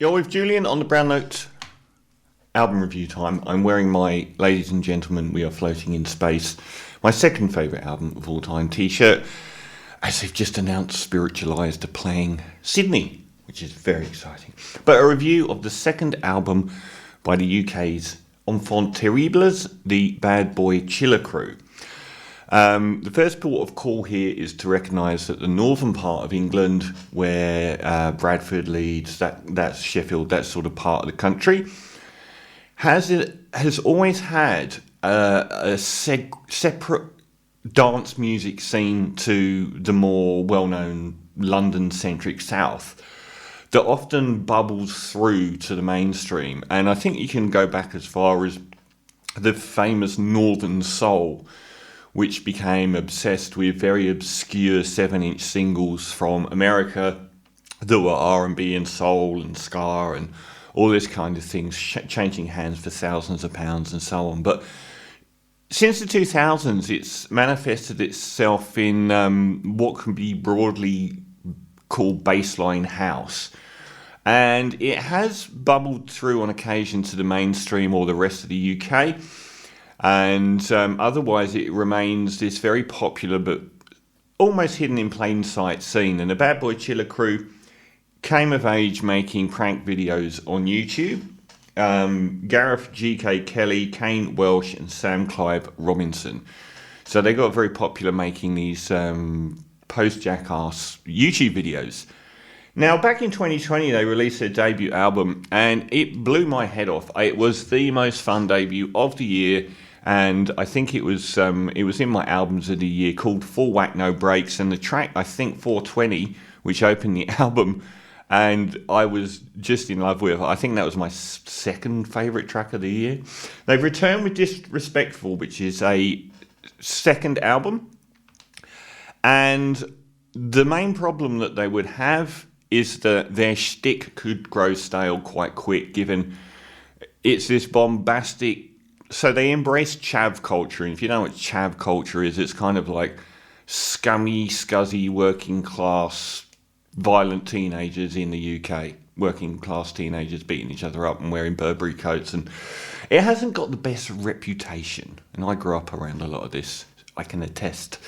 You're with Julian on the Brown Note album review time. I'm wearing my Ladies and Gentlemen, We Are Floating in Space, my second favourite album of all time t-shirt, as they've just announced Spiritualised are playing Sydney, which is very exciting. But a review of the second album by the UK's enfant terribles, the Bad Boy Chiller Crew. The first port of call here is to recognise that the northern part of England, where Bradford, Leeds, that's Sheffield, that sort of part of the country, has always had a separate dance music scene to the more well-known London-centric south that often bubbles through to the mainstream. And I think you can go back as far as the famous Northern Soul, which became obsessed with very obscure 7-inch singles from America that were R&B and soul and ska and all this kind of things, changing hands for thousands of pounds and so on. But since the 2000s, it's manifested itself in what can be broadly called bassline house. And it has bubbled through on occasion to the mainstream or the rest of the UK. And otherwise it remains this very popular but almost hidden in plain sight scene. And the Bad Boy Chiller Crew came of age making prank videos on YouTube. Gareth G.K. Kelly, Kane Welsh and Sam Clive Robinson. So they got very popular making these post-Jackass YouTube videos. Now, back in 2020, they released their debut album, and it blew my head off. It was the most fun debut of the year, and I think it was in my albums of the year, called Full Whack No Breaks, and the track, I think 420, which opened the album, and I was just in love with. I think that was my second favourite track of the year. They've returned with Disrespectful, which is a second album, and the main problem that they would have is that their shtick could grow stale quite quick, given it's this bombastic. So they embrace chav culture, and if you know what chav culture is, it's kind of like scummy, scuzzy, working class, violent teenagers in the UK. Working class teenagers beating each other up and wearing Burberry coats, and it hasn't got the best reputation. And I grew up around a lot of this, I can attest.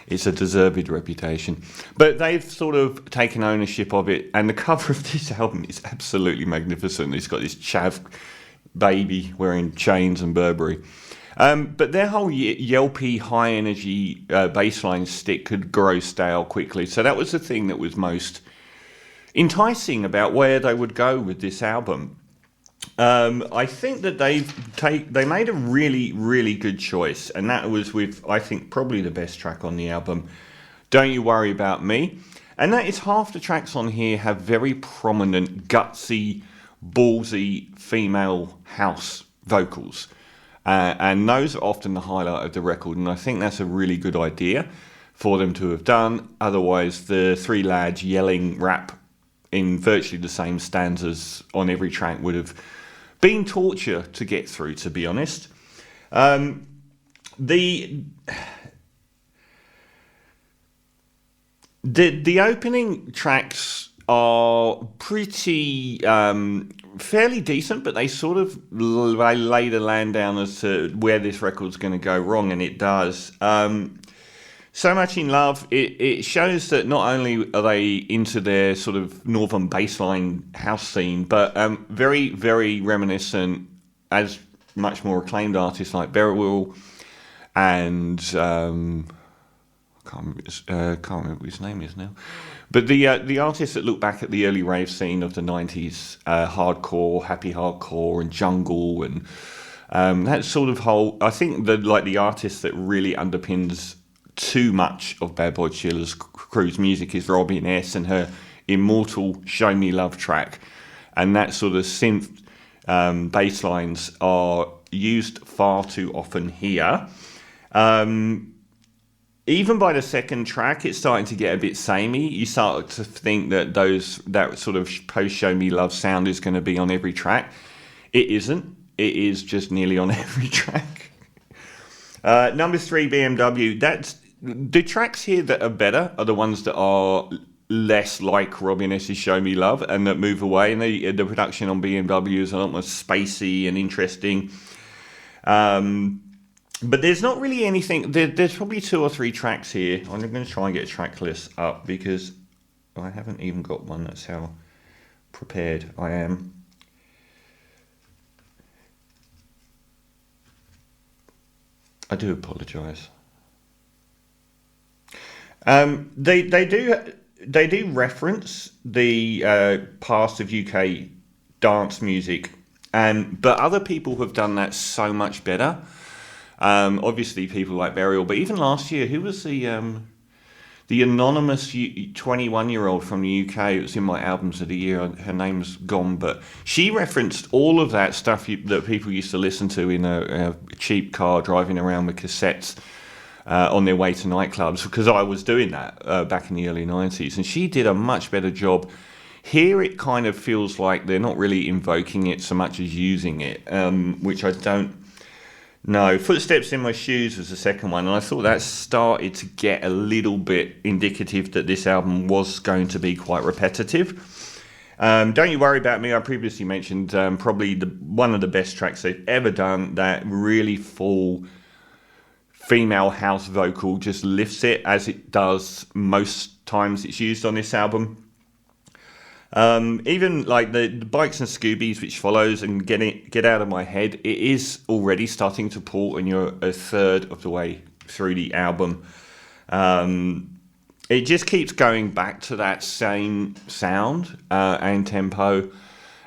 It's a deserved reputation. But they've sort of taken ownership of it, and the cover of this album is absolutely magnificent. It's got this chav baby wearing chains and Burberry. But their whole yelpy, high-energy bassline stick could grow stale quickly. So that was the thing that was most enticing about where they would go with this album. I think that they made a really, really good choice, and that was with, I think, probably the best track on the album, Don't You Worry About Me. And that is half the tracks on here have very prominent, gutsy, ballsy female house vocals. And those are often the highlight of the record, and I think that's a really good idea for them to have done. Otherwise, the three lads yelling rap in virtually the same stanzas on every track would have been torture to get through, to be honest. The opening tracks are pretty fairly decent, but they sort of lay the land down as to where this record's going to go wrong, and it does. So Much in Love, it shows that not only are they into their sort of northern bassline house scene, but very, very reminiscent, as much more acclaimed artists like Beryl and can't remember what his name is now. But the artists that look back at the early rave scene of the 90s, hardcore, happy hardcore, and jungle, and that sort of whole, I think the artist that really underpins too much of Bad Boy Chiller Crew's music is Robin S. and her immortal Show Me Love track. And that sort of synth bass lines are used far too often here. Even by the second track, it's starting to get a bit samey. You start to think that that sort of post-Show Me Love sound is going to be on every track. It isn't. It is just nearly on every track. Number 3, BMW. The tracks here that are better are the ones that are less like Robin S.'s Show Me Love and that move away. And the production on BMW is a lot more spacey and interesting. But there's not really anything. There's probably 2 or 3 tracks here. I'm going to try and get a track list up because I haven't even got one. That's how prepared I am. I do apologise. They do reference the past of UK dance music, but other people have done that so much better. Obviously, people like Burial, but even last year, who was the anonymous 21-year-old from the UK? It was in my albums of the year. Her name's gone, but she referenced all of that stuff that people used to listen to in a cheap car driving around with cassettes on their way to nightclubs, because I was doing that back in the early 90s, and she did a much better job. Here it kind of feels like they're not really invoking it so much as using it, which I don't know. Footsteps in My Shoes was the second one, and I thought that started to get a little bit indicative that this album was going to be quite repetitive. Don't You Worry About Me, I previously mentioned, probably one of the best tracks they've ever done. That really full female house vocal just lifts it, as it does most times it's used on this album. Even like the Bikes and Scoobies, which follows, and Get Out of My Head, it is already starting to pull, and you're a third of the way through the album. It just keeps going back to that same sound and tempo,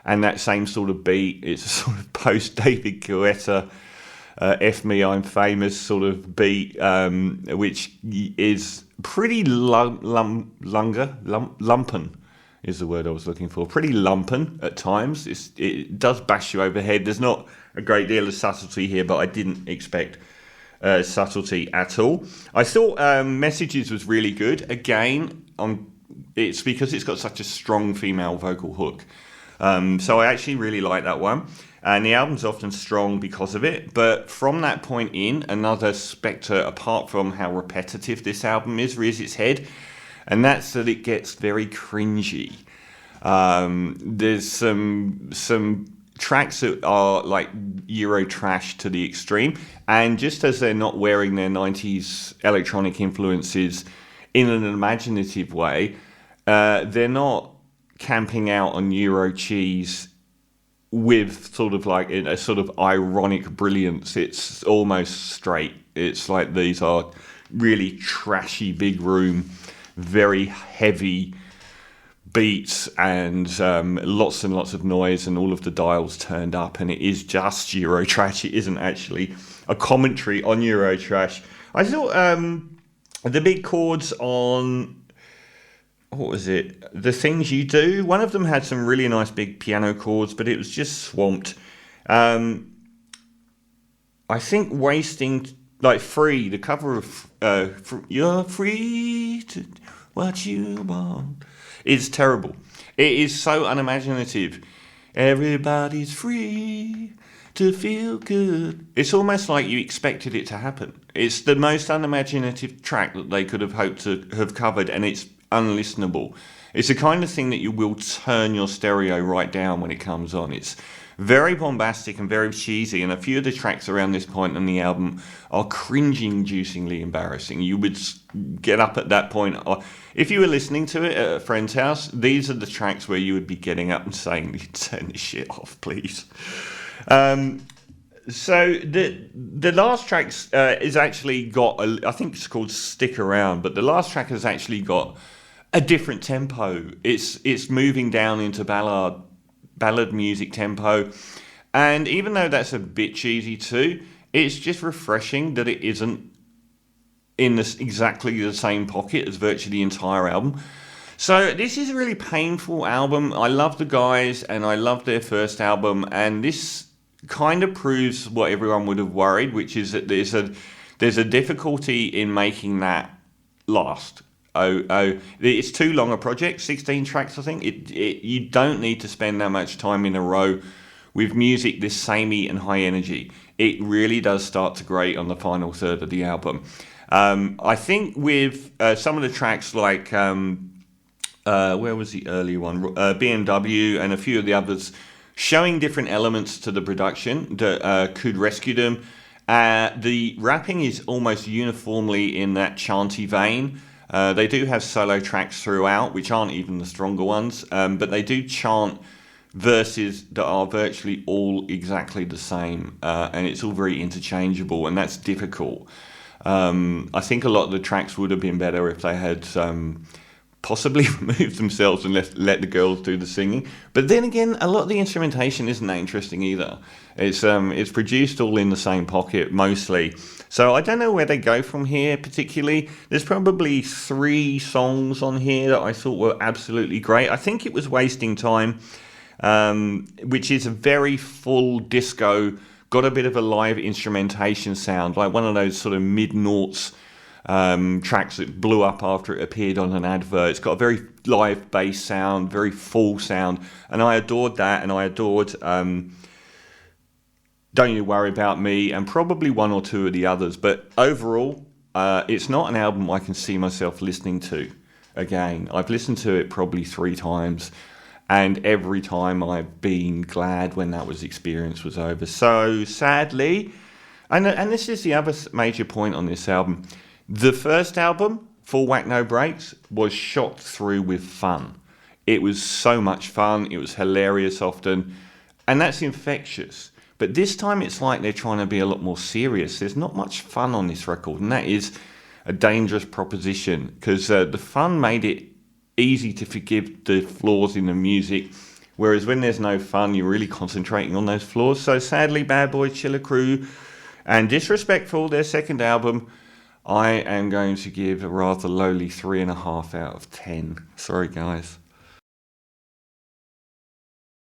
and that same sort of beat. It's a sort of post David Guetta, F Me, I'm Famous sort of beat, which is pretty lumpen. Is the word I was looking for. Pretty lumpen at times. It does bash you overhead. There's not a great deal of subtlety here, but I didn't expect subtlety at all. I thought Messages was really good. Again, it's because it's got such a strong female vocal hook. So I actually really like that one. And the album's often strong because of it. But from that point in, another spectre, apart from how repetitive this album is, rears its head. And that's that it gets very cringy. There's some tracks that are like Euro trash to the extreme. And just as they're not wearing their 90s electronic influences in an imaginative way, they're not camping out on Euro cheese with sort of like a sort of ironic brilliance. It's almost straight. It's like these are really trashy big room, very heavy beats, and lots of noise, and all of the dials turned up, and it is just Eurotrash. It isn't actually a commentary on Eurotrash. I thought the big chords on, what was it, The Things You Do, one of them had some really nice big piano chords, but it was just swamped. I think Wasting, like Free, the cover of You're Free to What You Want, is terrible. It is so unimaginative. Everybody's free to feel good. It's almost like you expected it to happen. It's the most unimaginative track that they could have hoped to have covered, and it's unlistenable. It's the kind of thing that you will turn your stereo right down when it comes on. It's very bombastic and very cheesy, and a few of the tracks around this point in the album are cringing-inducingly embarrassing. You would get up at that point. If you were listening to it at a friend's house, these are the tracks where you would be getting up and saying, turn this shit off, please. So the last track is actually got, I think it's called Stick Around, but the last track has actually got a different tempo. It's moving down into ballad music tempo, and even though that's a bit cheesy too, it's just refreshing that it isn't in exactly the same pocket as virtually the entire album. So this is a really painful album. I love the guys, and I love their first album, and this kind of proves what everyone would have worried, which is that there's a difficulty in making that last. It's too long a project, 16 tracks, I think. You don't need to spend that much time in a row with music this samey and high energy. It really does start to grate on the final third of the album. I think with some of the tracks like where was the early one? BMW and a few of the others, showing different elements to the production that could rescue them. The rapping is almost uniformly in that chanty vein. They do have solo tracks throughout, which aren't even the stronger ones, but they do chant verses that are virtually all exactly the same, and it's all very interchangeable, and that's difficult. I think a lot of the tracks would have been better if they had possibly removed themselves and let the girls do the singing. But then again, a lot of the instrumentation isn't that interesting either. It's produced all in the same pocket mostly. So I don't know where they go from here particularly. There's probably 3 songs on here that I thought were absolutely great. I think it was Wasting Time, which is a very full disco, got a bit of a live instrumentation sound, like one of those sort of mid-noughts tracks that blew up after it appeared on an advert. It's got a very live bass sound, very full sound, and I adored that, and I adored Don't You Worry About Me, and probably 1 or 2 of the others. But overall, it's not an album I can see myself listening to again. I've listened to it probably 3 times, and every time I've been glad when that experience was over. So sadly, and this is the other major point on this album, the first album, Full Whack No Breaks, was shot through with fun. It was so much fun, it was hilarious often, and that's infectious. But this time it's like they're trying to be a lot more serious. There's not much fun on this record, and that is a dangerous proposition, because the fun made it easy to forgive the flaws in the music, whereas when there's no fun, you're really concentrating on those flaws. So sadly, Bad Boy Chiller Crew and Disrespectful, their second album, I am going to give a rather lowly 3.5 out of 10. Sorry, guys.